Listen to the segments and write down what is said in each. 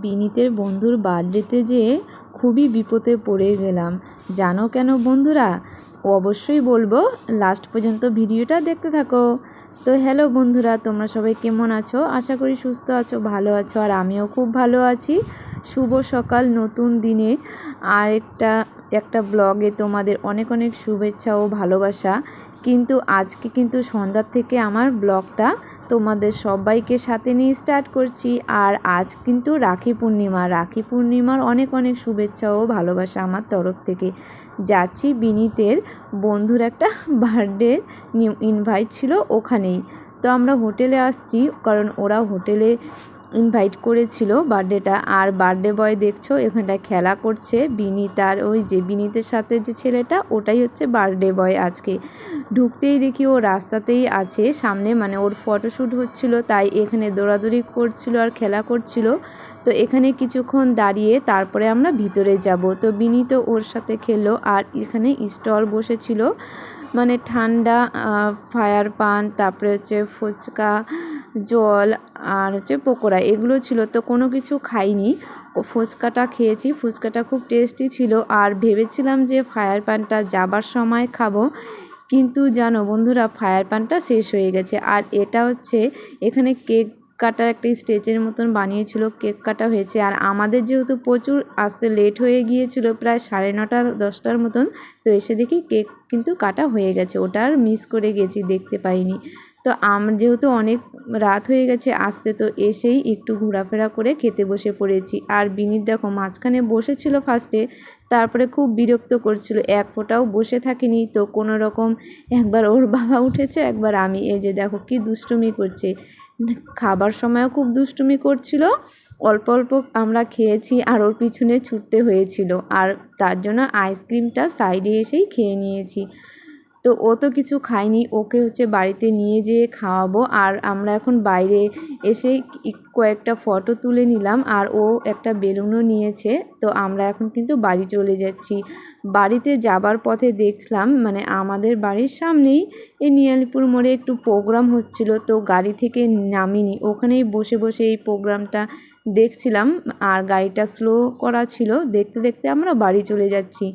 বিনীতের বন্ধুর বার্থডেতে যেয়ে খুবই বিপদে পড়ে গেলাম। জানো কেন বন্ধুরা? অবশ্যই বলবো, লাস্ট পর্যন্ত ভিডিওটা দেখতে থাকো। তো হ্যালো বন্ধুরা, তোমরা সবাই কেমন আছো? আশা করি সুস্থ আছো, ভালো আছো, আর আমিও খুব ভালো আছি। শুভ সকাল, নতুন দিনে আর একটা ব্লগে তোমাদের অনেক অনেক শুভেচ্ছা ও ভালোবাসা। কিন্তু আজকে কিন্তু সন্ধ্যার থেকে আমার ব্লগটা তোমাদের সবাইকে সাথে নিয়ে স্টার্ট করছি। আর আজ কিন্তু রাখি পূর্ণিমার অনেক অনেক শুভেচ্ছা ও ভালোবাসা আমার তরফ থেকে। যাচ্ছি বিনীতের বন্ধুর একটা বার্থডে ইনভাইট ছিল ওখানেই। তো আমরা হোটেলে আসছি, কারণ ওরা হোটেলে ইনভাইট করেছিল বার্থডেটা। আর বার্থডে বয় দেখছো এখানটায় খেলা করছে বিনীত, আর ওই যে বিনীতের সাথে যে ছেলেটা ওটাই হচ্ছে বার্থডে বয়। আজকে ঢুকতেই দেখি ও রাস্তাতেই আছে সামনে, মানে ওর ফটোশ্যুট হচ্ছিল, তাই এখানে দৌড়াদৌড়ি করছিল আর খেলা করছিল। তো এখানে কিছুক্ষণ দাঁড়িয়ে তারপরে আমরা ভিতরে যাব। তো বিনীত ওর সাথে খেললো। আর এখানে স্টল বসেছিল, মানে ঠান্ডা ফায়ার পান, তারপরে হচ্ছে ফুচকা, জল, আর হচ্ছে পকোড়া, এগুলো ছিল। তো কোনো কিছু খাইনি, ফুচকাটা খেয়েছি। ফুচকাটা খুব টেস্টি ছিল। আর ভেবেছিলাম যে ফায়ার পানটা যাবার সময় খাবো, কিন্তু জানো বন্ধুরা, ফায়ার পানটা শেষ হয়ে গেছে। আর এটা হচ্ছে এখানে কেক কাটার একটা স্টেজের মতন বানিয়েছিল, কেক কাটা হয়েছে। আর আমাদের যেহেতু প্রচুর আসতে লেট হয়ে গিয়েছিল, প্রায় 9:30 10টার মতন, তো এসে দেখি কেক কিন্তু কাটা হয়ে গেছে। ওটা আর মিস করে গেছি, দেখতে পাইনি। তো যেহেতু অনেক রাত হয়ে গেছে আসতে, তো এসেই একটু ঘোরাফেরা করে খেতে বসে পড়েছি। আর বিনীত দেখো মাঝখানে বসেছিল ফার্স্টে, তারপরে খুব বিরক্ত করছিল, এক ফোঁটাও বসে থাকিনি। তো কোনো রকম একবার ওর বাবা উঠেছে, একবার আমি। এই যে দেখো কি দুষ্টুমি করছে, খাবার সময়ও খুব দুষ্টুমি করছিল। অল্প অল্প আমরা খেয়েছি আর ওর পিছনে ছুটতে হয়েছিল, আর তার জন্য আইসক্রিমটা সাইডে এসেই খেয়ে নিয়েছি। তো ও তো কিছু খায়নি, ওকে হচ্ছে বাড়িতে নিয়ে যেয়ে খাওয়াবো। আর আমরা এখন বাইরে এসে কয়েকটা ফটো তুলে নিলাম, আর ও একটা বেলুনও নিয়েছে। তো আমরা এখন কিন্তু বাড়ি চলে যাচ্ছি। বাড়িতে যাবার পথে দেখলাম, মানে আমাদের বাড়ির সামনেই এই নিয়ালিপুর মোড়ে একটু প্রোগ্রাম হচ্ছিল। তো গাড়ি থেকে নামিনি, ওখানেই বসে বসে এই প্রোগ্রামটা দেখছিলাম। আর গাড়িটা স্লো করা ছিল, দেখতে দেখতে আমরা বাড়ি চলে যাচ্ছি।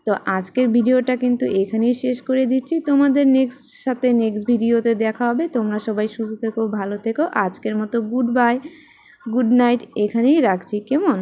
তো আজকের ভিডিওটা কিন্তু এখানেই শেষ করে দিচ্ছি। তোমাদের নেক্সট ভিডিওতে দেখা হবে। তোমরা সবাই সুস্থ থেকো, ভালো থেকো। আজকের মতো গুড বাই, গুড নাইট, এখানেই রাখছি, কেমন?